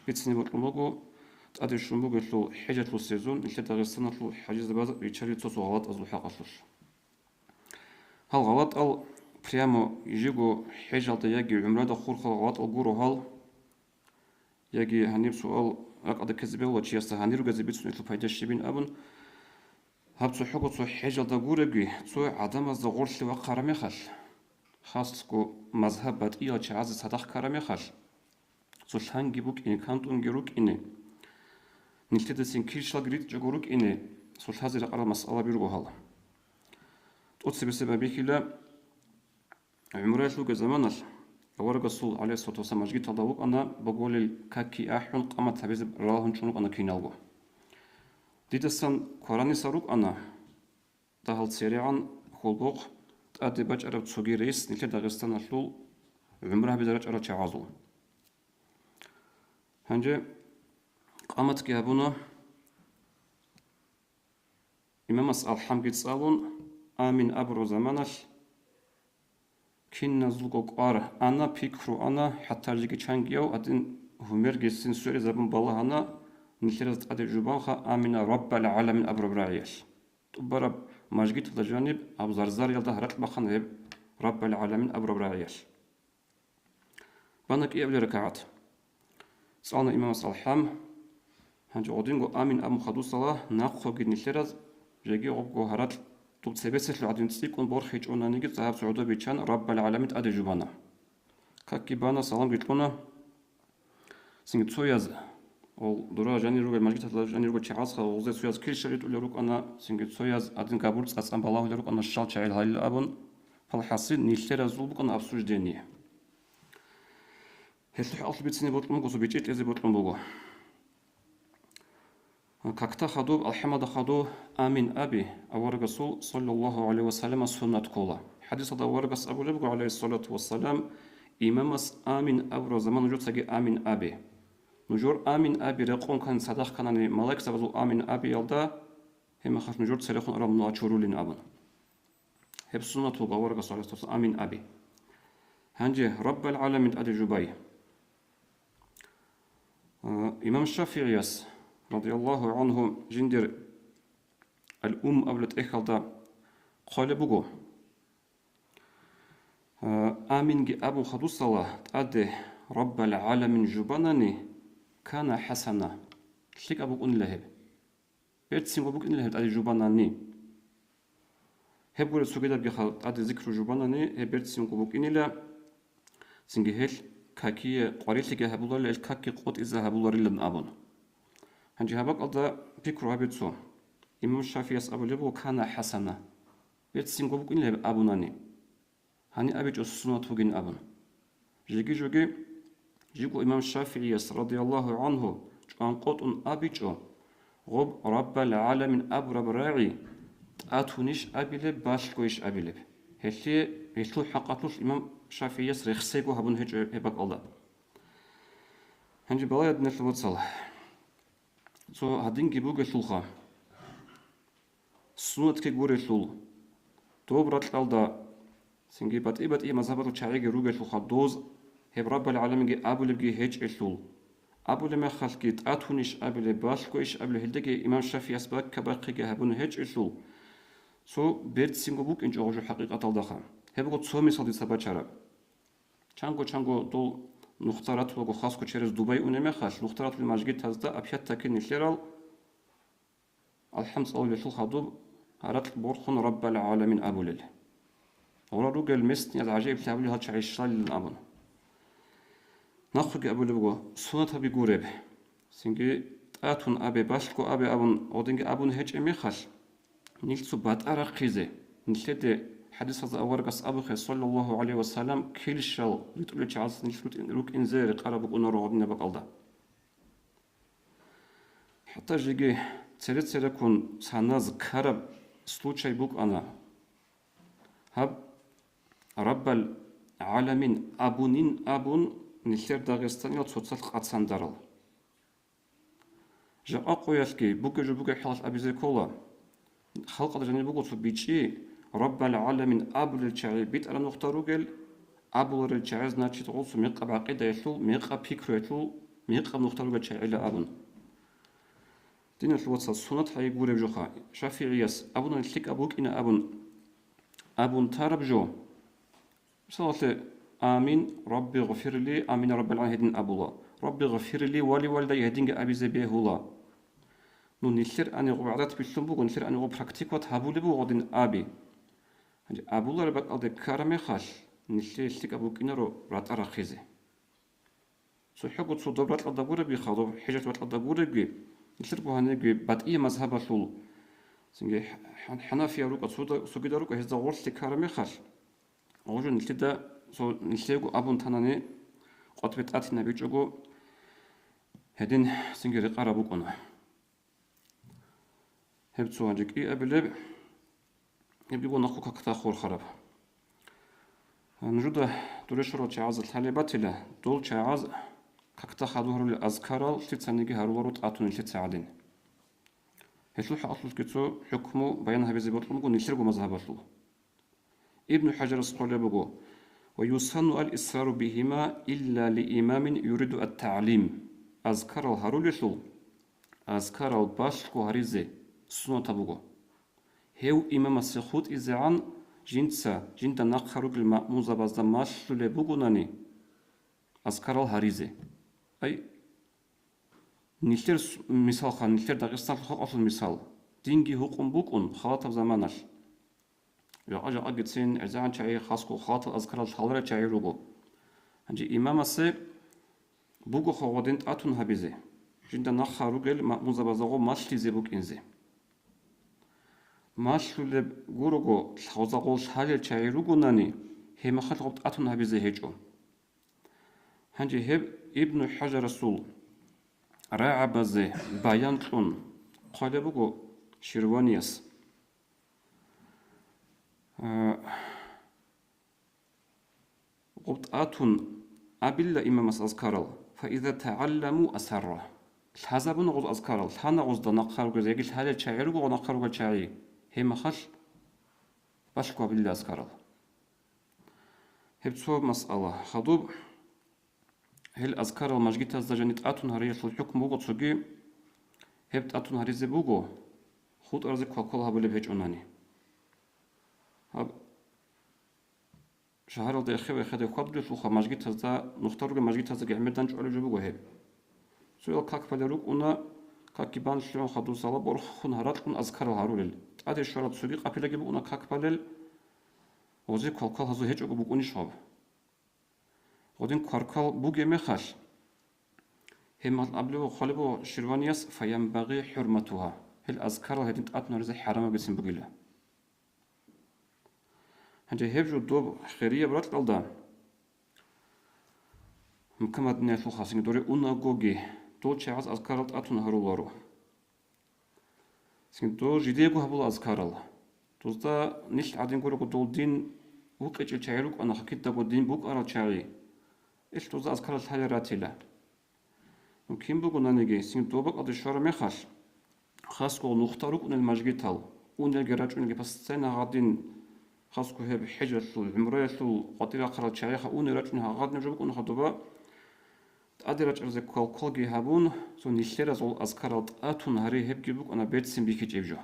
بيتسني بطلموجو تأدي شرموجو لو حاجة لو سيزون اللي داغستان لو حاجز بعض يشاري توسو غلط أزلو حقصوش هل غلط أو بريامو يجيجو حاجة تيجي عمره دخول خل غلط أو جورو هل يجي هنيب سؤال أقعد كذبه وشيء استهانيرو جذبت سنة الفايدة الشبين أبن هبتو حقو تو حاجة دغورجي تو عدم از دغورش و قرمه خل خاصكو مذهب بات إيا چعز صدق قرمه خل تو شانگي بوك إن كانتون جروك إني نلتدسين كيرشال جريت جغوروك إني تو حازر قرا مسألة بيرغو هلا توتسي بسبب بيكلا عمرات لوك زمانش ورقة الصول عليه الصلاة والسلام مجيء تضوق أنا بقول الكاكي أحون قامت حبيز راهن شنوك أنا كينالو ديدسان قراني ساروك أنا دهل سريعا خلقوق تأدي باج أرب تسوغي رئيس نيكي داغستان أشلول عمره بدرج أرب تعازو هنجي قامت كيابونا إمام أسأل حمد سالون آمين أبرو زمانش كين نزلقو قار أنا بيكرو أنا حتى جيكي چانگيو أدين هميرجي سنسوري زبون بالله أنا نيكي تأدي جبانخا آمين رب العالمين أبرو برايش تبرب ماجيت لجانب أبزرزار يلده رت بخن رب العالمين أبرو برايش بانك إيه ركعات سألنا إمام الصالحام هنجي قدينغو آمين أبو خدو صلاة ناقو جد نيكيرز جيجي غبغو هرات توب سبسة العدين تسيكون بورخيج أنا نيجي ذهب سعودة بيشان رب العالمين أدي جبانا كاكي بانا سلام قلتلونا سنجد سوياز ол дура жани руга мажгит жани руга чаасха олзе суяз киршерит улерук ана сингит суяз адин габур цацан бала улерук ана шал чайл халил абун фалхасин ниллера зулбук ана обсуждение хелх албитсини ботлум госу бичет ези ботлум бого какта хаду алхамада хаду амин аби авар расул саллаллаху алейхи вассалам суннат кола хадис да авар гас абу лебго алейхи салату вассалам имамас амин авро заман жутсаги амин аби نجور آمين أبي رقون كان صدق كانني ملاك سبزو آمين أبي يلدا هم خاف نجور سلخون أرام ناچورولين أبن هب سنة الغوار قصار استفس آمين أبي هنجي رب العالمين أدي جباي إمام الشافعي رضي الله عنه جندر أولت إخلدا قال بقو آمين أبو خدو صلاة أدي رب العالمين جبانني كان حسنا شيك أبوك أن لهب بيرتسين أبوك أن لهب أدي جباناني هبقول سوكيدا بيخال أدي ذكر جباناني هبيرتسين أبوك إن لا سنجهل كاكي قريتلك هبولار الكاكي قوت إذا هبولار لن أبون هنجي هبك أدا بيكرو هبيتسو إمام الشافعي أبو لبو كان حسنا بيرتسين أبوك إن لهب أبوناني هني أبيج السنة توجين أبون جيجي جوجي جيكو إمام الشافعي رضي الله عنه جان قطن أبيجو غب رب العالمين أبرب راعي تأتونيش أبيلب باشكويش أبيلب هلو حقاتوش إمام الشافعي رخصيكو هبون هبك الله هنجي بلايا دنيا الوصل سو هدين جيبوغ الشلخة سنة كيغور الشل دوبرات الألدا سنجي بات إيه مذهبات وشعيق روغ الشلخة دوز هب رب العالمين أبو لبجي هج الشول أبو لما خلقي تأتونيش أبو لباشكويش أبو لهلدجي إمام الشافعي أسبق كباقي هبون هج الشول سو بيرت سينغو بوك إنج أوجو حقيقة الدخان هبغو تسو مثال دي سبا چارب چانگو دول نختارات لغو خاصكو چرز دبي ونمي خاش نختارات المجگي تازدا أبيات تاكين نشلرال الحمد لله لشل خدوب هرات بورخون رب العالمين أبو لل ورا روغل مست يز عجيب تابلي هاتش عيشال للأبون نخوك أبو لبغو سنة بيقورب سنجي تأتون أبي باشكو أبي أبون أودنج أبون هج أمي خاش نيلسو بات أرقيزي نيلتي حديث هذا أورقس أبو خي صلى الله عليه وسلم كل شل يتقول تعالى نيلسوت روك إنزير قربك ونور عدنا بقالدا حتى جيجي تريكون ساناز كرب случай بوك أنا هب رب العالمين أبونين أبون نيلتر داغستانيا تصوصل قاتسان دارل جا أقويالكي بوكي حالش أبيزي كولا خلق جاني بوكو بيجي رب العالمين أبو للشعي بيت أنا نختارو قل أبو للشعي значит غوصو ميقا بعقيدة يشلو ميقا بيكرو يشلو ميقام نختارو شاعلا أبن دين الوصل سنة هاي قولي بجوخا شافعيس أبن التك أبوك إن أبن تارب جو صلاة آمين ربي غفر لي آمين رب العالمين أبو الله ربي غفر لي ولي والدي هدينك أبي زبيه الله نو نيلر أني غبعدات بيشلمبو نيلر أني غبراكتيكوات هابولي بو غدين أبي أبو الله ربك ألدي كارمي خاش نيلر التك أبوك إن رات أراخيزي سو حقوق سو دبرات الدبورة بيخاضو حجة الدبورة بي نيلر بوهانيجي بدئية مذهب شول سنجي حنافيا روكا سو كده روكا هزا غورس كارمي خاش أوجو نيلر دا سو نيلرغو أبون تاناني قطبت أتنا بيجوغو هدين سنجي رقارة بوكونا هبتو هنجيك إيه أبلب يبدو نقوك كتاخور خراب نجود دورشرو تعاز الحليبات له دول تعاز كتا خدوهر الأذكار تتسنيجي هارولروت أتون تتساعدين هتلو حقل كتو حكمو بيانها بزيبوت لمقو نشربو مذهباتو ابن حجر الصقولي بقو ويسن الإصرار بهما إلا لإمام يريد التعليم أذكار الهاروليشو أذكار الباشكو هاريزي سنو تبقو هيو إمام السخوت إزعان جنتا نقخروك المأموزة بازدا ماشلو لبقو ناني أذكار الهاريزي أي نيلتر مثال خان نيلتر داغستان خاق أصل مثال دينجي حكم بوكون خاطب زمانش يا أجا أجتسين إزعان شعي خاصكو خاطب أذكار الحالرة شعي روغو هنجي إمام السي بوكو خوادين أتون هبيزي جنتا نقخروك المأموزة بازدا ماشلي زيبوك إنزي ماشلو غوروغو الحوزاغو شالي شايروغو ناني هما خلقت أتون هبيزي هيجو هنجي هب ابن حجر السول راعبزي بيان تون قالبوغو شيروانياس قبط أتون أبلا إمام أذكارل فإذا تعلموا أسره الحزبون غوز أذكارل الحانا غوز دا نقخروغو زيجي الحالي شايروغو نقخروغو شاي هما خش باشكوا بالله أذكارل هبتو مسألة خضوب هل أذكار المجيء تزدجنت أتون هرية الحكم بوجو تسوجي هبت أتون هرية بوجو خود أرزق كلها بلي بهج أناني هب شهر الدي أخي وأخذ قبل الفخ مجيء تزدا نختارو مجيء تزدا عمل دانج على جبوجو هب سؤال كاك بلروك أنا كاكيبان شلون خدو صلا برخون هرات كون أذكار الهارول أدي شهر تسوجي قبل جبو أنا كاك بلل وزي كلها هزو هج أجو بوجوني شاب غدين كاركال بوجي مخش هم أبلو خالبو شيروانياس فينبغي حرمتها هل أذكار هدين أتنا رزق حرام بسم بقيله هنجي هبجو دوب خيرية برات قلدا مكمد نيتلو خاصين دوري أونا جوجي دول شعاز أذكارات أتنا هرولارو سين دو جديجو هبول أذكارال دوزدا نيش عادين قولو دول دين بوك أجل شعيروك أنا حكيت دابو دين بوك أرى شعي إيش توزع أذكار الحالة راتيلا وكيم بقول نانيجي سين دوبك أدي شارع مخاش خاص كو نختاروك أن المجيتال أن الجراج أن بس سنة غادين خاص كو هب حجة العمرية قطيرة قرات شريحة أن راج أنها غاد نجوبك أن خدوبا أدي راج أرزق كل جي هابون سو نيشلر زول أذكارات أتون هري هب جيبك أنا بيت سيمبيكي جيبجو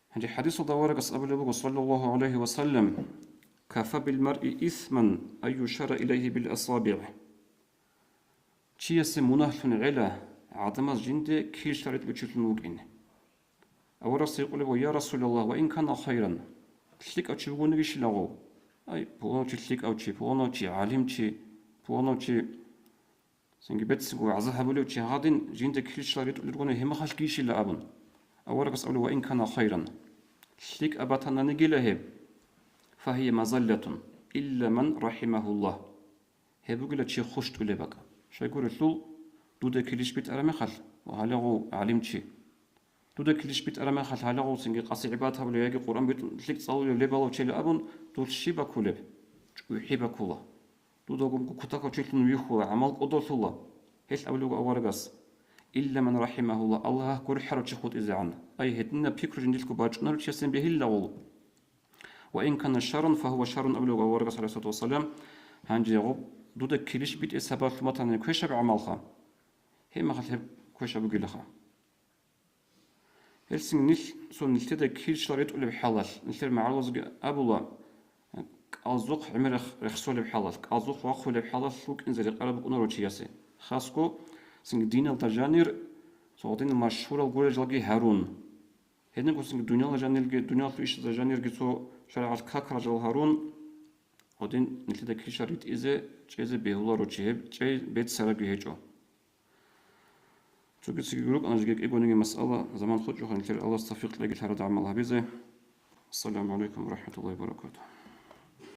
هذه حديث دوارق أصحاب صلى الله عليه وسلم كفى بالمرء إثما أن يشار إليه بالأصابع شيء منهل علا عدم جند كيل شرط بتشوف الموجين أول رأس يقول يا رسول الله وإن كان خيرا تلك أو تشوفون ويش لغو أي بوانو تلك أو تشي بوانو تشي عالم تشي بوانو تشي سنجبت سقو عزها بلو تشي هادين جند كيل شرط يقولون هم خش كيش إلا أبن أول رأس أقول وإن كان خيرا تلك أبتنا نجيله فهي مظلة إلا من رحمه الله هبوغلا تشي خوش تولي بقى شو يقول الثول دودا كليش بيت أرمي خل وهلغو علم تشي دودا كليش بيت أرمي خل هلغو سنجي قاسي عبادها ولا يجي قرآن بيت ليك تصلي ولا بالله وشيل أبون دول شيبا كولب ويحيبا كولا دودا قوم كتاكو تشيل نيوخو عمل قدر الله هيش أولو أورغاس إلا من رحمه الله الله كور حرج تشخوت إذا عنه أي هدنا بيكر جندلكو باجنا رتشسن به الله وإن كان شرا فهو شر أبلغ ورقة عليه الصلاة والسلام هنجي غب دودا كيلش بيت إسابات المطن كويشة بعملها هي ما خلها كويشة بقولها هلسين نيل سون نلتدا كيل شريط ولا بحلال نلتر معروض أبولا أزوق عمر رخصول بحلال أزوق وأخول بحلال لوك إنزل قرب أنورو تياسي خاصكو سين دين التجانير صوتين المشهور الجورج جلقي هارون هنا كو سين الدنيا الجانير الدنيا في إيش الجانير جتو شرع كاكرا جل هارون ودين نلتدا كيل شريط إذا جيز بيهولا روتشيب جيز بيت سرق يهجو شو قلت سيقولك أنا جيك إيقوني مسألة زمان خد جو خلينا الله استفيق لقيت هذا عملها بيزي السلام عليكم ورحمة الله وبركاته